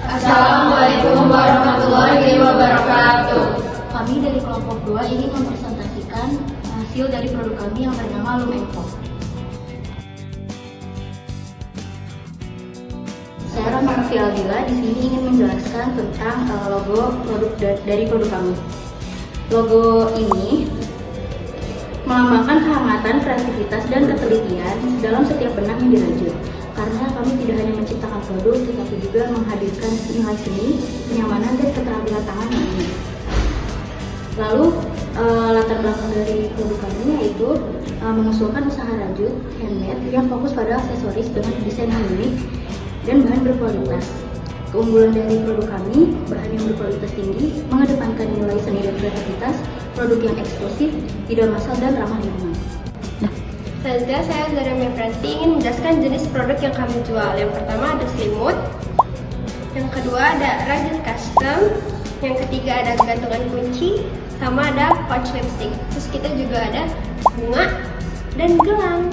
Assalamualaikum warahmatullahi wabarakatuh. Kami dari kelompok 2 ingin mempresentasikan hasil dari produk kami yang bernama Loom & Co. Saya Rahma Fialdila di sini ingin menjelaskan tentang logo dari produk kami. Logo ini melambangkan kehangatan, kreativitas, dan ketelitian dalam setiap benang yang dirajut. Karena kami tidak hanya menciptakan produk, tetapi juga menghadirkan nilai seni, kenyamanan, dan keterampilan tangan yang unik. Lalu latar belakang dari produk kami yaitu mengusulkan usaha rajut handmade yang fokus pada aksesoris dengan desain yang unik dan bahan berkualitas. Keunggulan dari produk kami, bahan yang berkualitas tinggi, mengedepankan nilai seni dan kreativitas, produk yang eksklusif, tidak massal, dan ramah lingkungan. Selanjutnya saya Zara Mepranti ingin menjelaskan jenis produk yang kami jual. Yang pertama ada selimut, yang kedua ada rajut custom, yang ketiga ada gantungan kunci, sama ada pouch lipstick. Terus kita juga ada bunga dan gelang.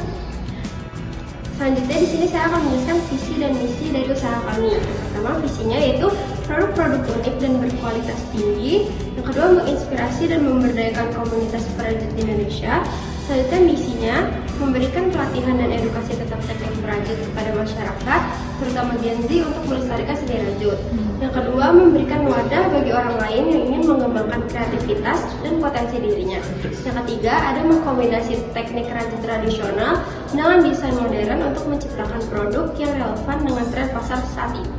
Selanjutnya di sini saya akan menjelaskan visi dan misi dari usaha kami. Yang pertama visinya yaitu produk-produk unik dan berkualitas tinggi. Yang kedua menginspirasi dan memberdayakan komunitas perajut di Indonesia. Selanjutnya misinya memberikan pelatihan dan edukasi tentang teknik perajut kepada masyarakat, terutama Gen Z untuk melestarikan seni rajut. Yang kedua memberikan wadah bagi orang lain yang ingin mengembangkan kreativitas dan potensi dirinya. Yang ketiga ada mengkombinasi teknik rajut tradisional dengan desain modern untuk menciptakan produk yang relevan dengan tren pasar saat ini.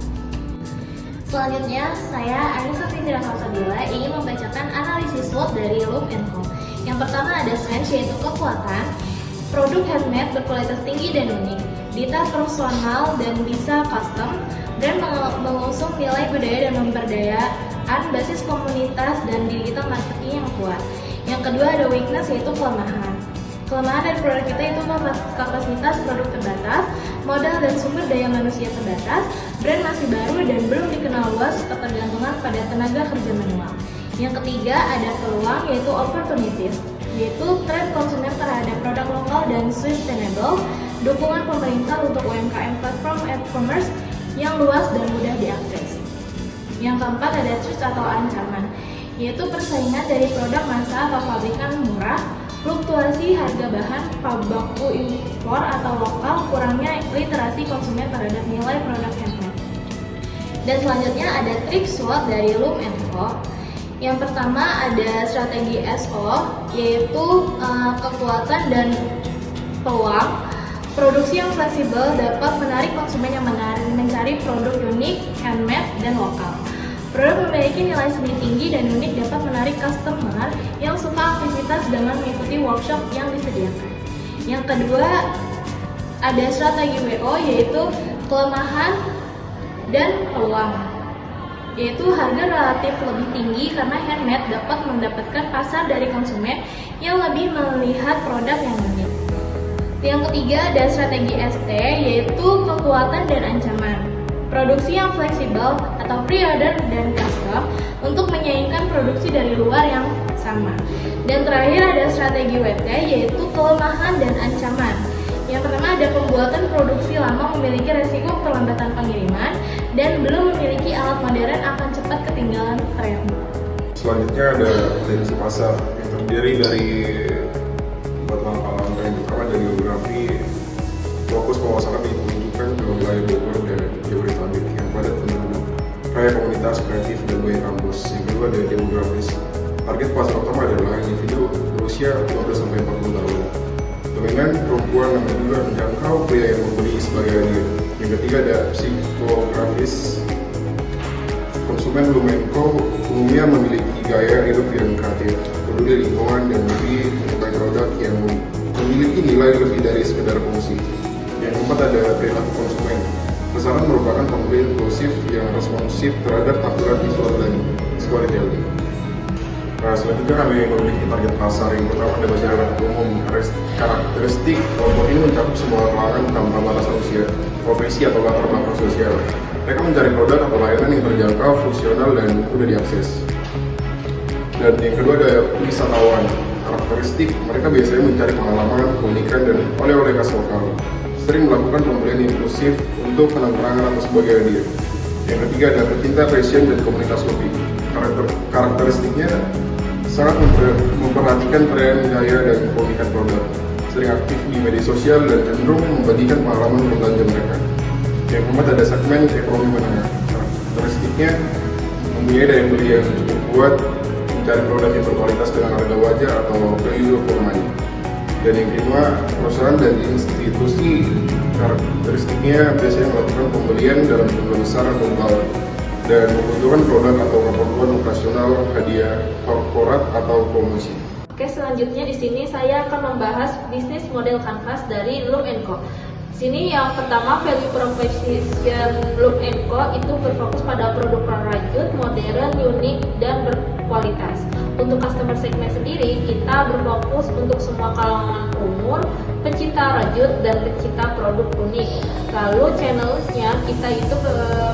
Selanjutnya, saya Anissa Fitri Hamsadila ingin membacakan analisis SWOT dari Loom & Co. Yang pertama ada strength, yaitu kekuatan, produk handmade berkualitas tinggi dan unik, detail personal dan bisa custom, brand mengusung nilai budaya dan pemberdayaan basis komunitas dan digital marketing yang kuat. Yang kedua ada weakness, yaitu kelemahan. Kelemahan dari produk kita itu kapasitas produk terbatas, modal dan sumber daya manusia terbatas, brand masih baru dan belum dikenal luas, ketergantungan pada tenaga kerja manual. Yang ketiga ada peluang, yaitu opportunities, yaitu tren konsumen terhadap produk lokal dan sustainable, dukungan pemerintah untuk UMKM platform e-commerce yang luas dan mudah diakses. Yang keempat ada threats atau ancaman, yaitu persaingan dari produk massa atau pabrikan murah, fluktuasi harga bahan baku impor atau lokal, kurangnya literasi konsumen terhadap nilai produk handmade. Dan selanjutnya ada trik SWOT dari Loom & Co. Yang pertama ada strategi SO, yaitu kekuatan dan peluang. Produksi yang fleksibel dapat menarik konsumen yang mencari produk unik, handmade, dan lokal. Produk memiliki nilai seni tinggi dan unik dapat menarik customer yang suka aktivitas dengan mengikuti workshop yang disediakan. Yang kedua ada strategi WO, yaitu kelemahan dan peluang, yaitu harga relatif lebih tinggi karena handmade dapat mendapatkan pasar dari konsumen yang lebih melihat produk yang unik. Yang ketiga ada strategi ST, yaitu kekuatan dan ancaman. Produksi yang fleksibel atau pre-order dan custom untuk menyaingkan produksi dari luar yang sama. Dan terakhir ada strategi WT, yaitu kelemahan dan ancaman. Yang pertama ada pembuatan produksi lama memiliki resiko perlambatan pengiriman dan belum memiliki alat modern akan cepat ketinggalan tren. Selanjutnya ada potensi pasar yang terdiri dari langkah-langkah yang pertama dari geografi, fokus pemasaran ditunjukkan ke wilayah Bogor dan Jabodetabek yang padat penduduk, kaya komunitas kreatif dan banyak kampus. Yang kedua ada demografis, target pasar utama adalah individu berusia 15-40 tahun. Dominan perempuan yang juga menjangkau pria yang membeli sebagai hadiah. Yang ketiga ada psikografis, konsumen Loom & Co umumnya memiliki gaya hidup yang kreatif, peduli lingkungan dan lebih menyukai produk yang memiliki nilai lebih dari sekedar fungsi. Yang keempat ada perilaku konsumen. Pesanan merupakan pembeli impulsif yang responsif terhadap tampilan visual dan storytelling. Nah, selanjutnya kami memiliki target pasar. Yang pertama ada masyarakat umum. Karakteristik kelompok ini mencakup semua kalangan tanpa batasan usia, profesi atau latar belakang sosial. Mereka mencari produk atau layanan yang terjangkau, fungsional, dan mudah diakses. Dan yang kedua ada wisatawan. Karakteristik mereka biasanya mencari pengalaman, keunikan, dan oleh-oleh khas lokal. Sering melakukan pembelian impulsif untuk penangkaran atau sebagai hadiah. Yang ketiga ada pecinta fashion dan komunitas hobi. Karakteristiknya sangat memperhatikan tren, gaya, dan keunikan produk. Sering aktif di media sosial dan cenderung membagikan pengalaman berbelanja mereka. Yang keempat ada segmen ekonomi menengah. Karakteristiknya mempunyai daya beli yang cukup kuat, mencari produk yang berkualitas dengan harga wajar atau value for money. Dan yang kelima, perusahaan dan institusi, karakteristiknya biasanya melakukan pembelian dalam jumlah besar atau bulk dan membutuhkan produk atau keperluan operasional, hadiah, korporat atau promosi. Oke, selanjutnya di sini saya akan membahas bisnis model kanvas dari Loom & Co. Di sini yang pertama, value proposition Loom & Co itu berfokus pada produk prarajut, modern, unik, dan berkualitas. Untuk customer segment sendiri, kita berfokus untuk semua kalangan umur, pencinta rajut, dan pencinta produk unik. Lalu channelsnya kita itu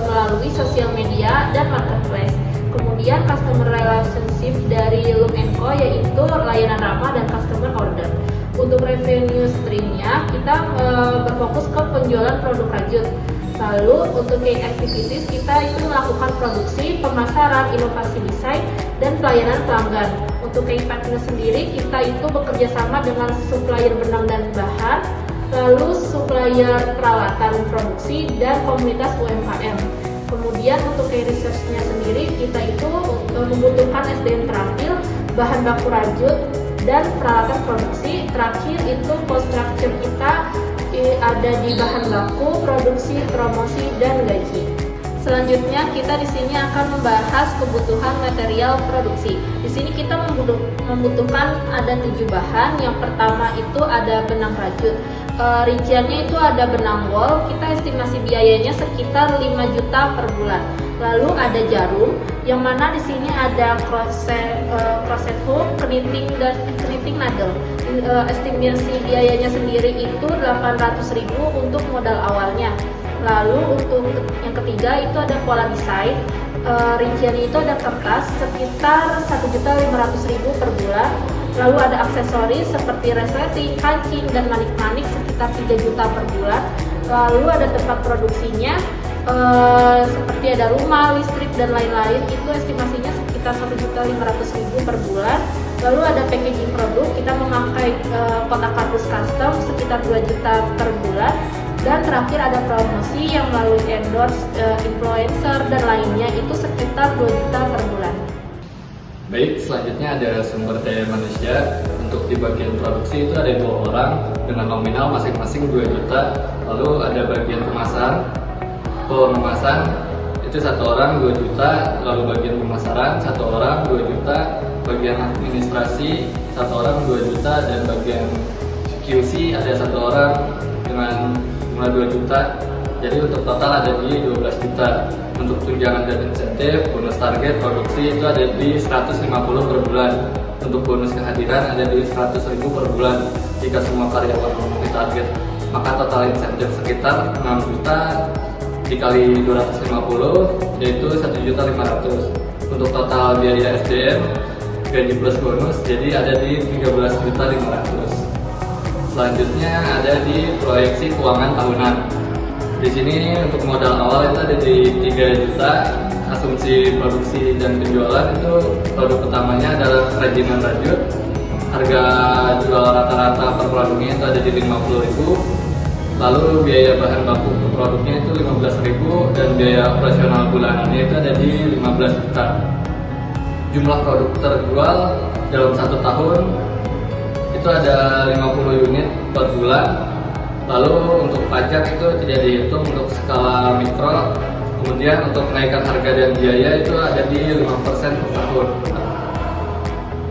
melalui sosial media dan marketplace. Kemudian customer relationship dari Loom & Co yaitu layanan ramah dan customer order. Untuk revenue streamnya kita berfokus ke penjualan produk rajut. Lalu untuk key activities kita itu melakukan produksi, pemasaran, inovasi desain, dan pelayanan pelanggan. Untuk key partner sendiri kita itu bekerja sama dengan supplier benang dan bahan, lalu supplier peralatan produksi, dan komunitas UMKM. Kemudian untuk key research-nya sendiri kita itu membutuhkan SDM terampil, bahan baku rajut, dan peralatan produksi. Terakhir itu cost structure kita ada di bahan baku, produksi, promosi, dan gaji. Selanjutnya kita di sini akan membahas kebutuhan material produksi. Di sini kita membutuhkan ada 7 bahan. Yang pertama itu ada benang rajut. Rinciannya itu ada benang wol. Kita estimasi biayanya sekitar 5 juta per bulan. Lalu ada jarum, yang mana di sini ada crochet hook, knitting dan knitting needle. Estimasi biayanya sendiri itu 800.000 untuk modal awalnya. Lalu untuk yang ketiga itu ada pola desain. Rinciannya itu ada kertas sekitar 1.500.000 per bulan. Lalu ada aksesoris seperti resleting, kancing, dan manik-manik sekitar 3 juta per bulan. Lalu ada tempat produksinya seperti ada rumah, listrik, dan lain-lain. Itu estimasinya sekitar 1.500.000 per bulan. Lalu ada packaging produk, kita memakai kotak kardus custom sekitar 2 juta per bulan. Dan terakhir ada promosi yang melalui endorse, influencer, dan lainnya itu sekitar 2 juta per bulan. Baik, selanjutnya ada sumber daya manusia. Untuk di bagian produksi itu ada 2 orang dengan nominal masing-masing 2 juta. Lalu ada bagian pemasaran itu 1 orang 2 juta. Lalu bagian pemasaran 1 orang 2 juta. Bagian administrasi 1 orang 2 juta. Dan bagian QC ada 1 orang dengan jumlah 2 juta. Jadi untuk total ada di 12 juta. Untuk tunjangan dan insentif, bonus target produksi itu ada di 150 per bulan. Untuk bonus kehadiran ada di 100.000 per bulan. Jika semua karyawan memenuhi target, maka total insentif sekitar 6 juta dikali 250 yaitu 1.500.000. Untuk total biaya SDM, gaji plus bonus jadi ada di 13.500.000. Selanjutnya ada di proyeksi keuangan tahunan. Di sini untuk modal awal itu ada di 3 juta. Asumsi produksi dan penjualan itu produk utamanya adalah kerajinan rajut. Harga jual rata-rata per produknya itu ada di 50.000. Lalu biaya bahan baku untuk produknya itu 15.000 dan biaya operasional bulanannya itu ada di 15 juta. Jumlah produk terjual dalam 1 tahun itu ada 50 unit per bulan. Lalu untuk pajak itu tidak dihitung untuk skala mikro. Kemudian untuk kenaikan harga dan biaya itu ada di 5% per tahun.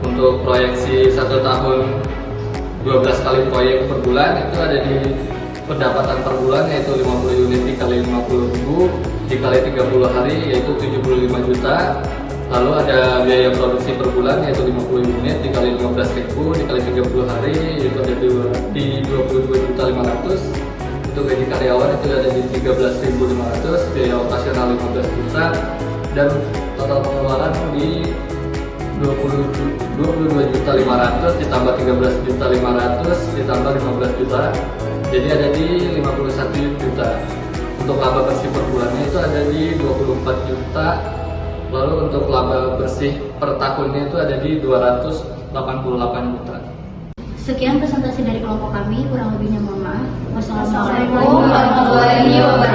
Untuk proyeksi 1 tahun 12 kali proyek per bulan itu ada di pendapatan per bulan yaitu 50 unit dikali 50.000 dikali 30 hari yaitu 75 juta. Lalu ada biaya produksi per bulan yaitu 50 unit dikali 15.000 dikali 30 hari yaitu ada di 22.500. Untuk gaji karyawan itu ada di 13.500, biaya operasional 15 juta dan total pengeluaran di 22.500 ditambah 13.500 ditambah 15 juta jadi ada di 51 juta. Untuk laba bersih per bulannya itu ada di 24 juta. Lalu untuk laba bersih per tahunnya itu ada di 288 juta. Sekian presentasi dari kelompok kami, kurang lebihnya mohon maaf. Wassalamualaikum Wassalamualaikum warahmatullahi wabarakatuh.